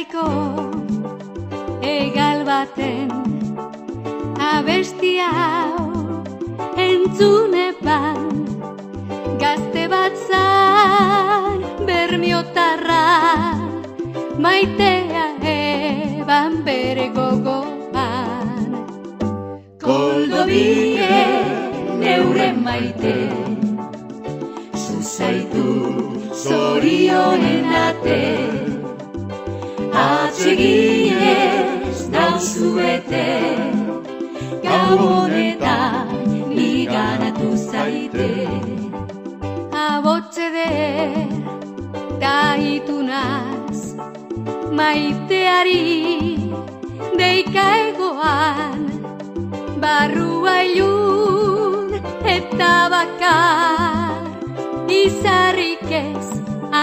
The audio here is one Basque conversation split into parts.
herriko egal baten abesti hau entzunepan gazte bat zan bermiotarra maitea eban bere gogoan. Koldo bike neure maite zuzaitu zorionen ate atseginez nauzuete gau honetan niganatu zaite. Abotze der da itunaz maiteari deika egoan barrua ilun eta bakar izarrik ez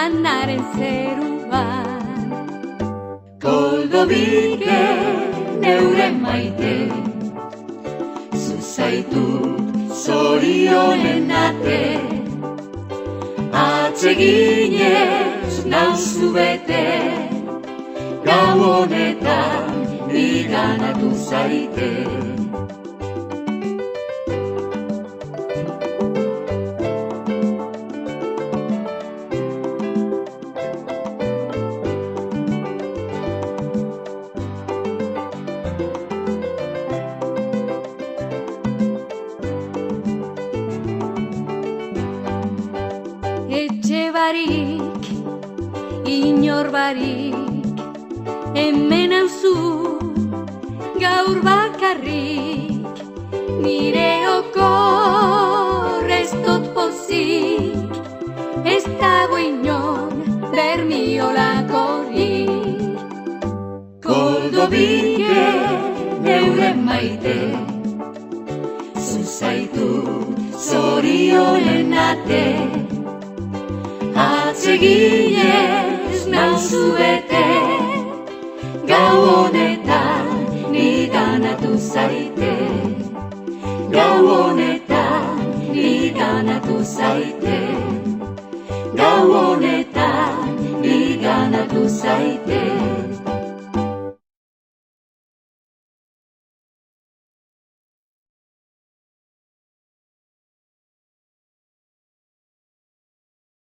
anaren zeruan. Koldo bike neure maite zuzaitu zorionen ate atseginez nauzu bete gau honetan niganatu zaite. Etxe barik, inor barik, hemen hauzu gaur bakarrik, nire okor ez dut pozik, ez dago inon bermiolakorik. Koldo bike neure maite zuzaitu zorionen ate atseginez nauzu bete gau honetan niganatu zaite. Gau honetan niganatu zaite. Gau honetan niganatu zaite.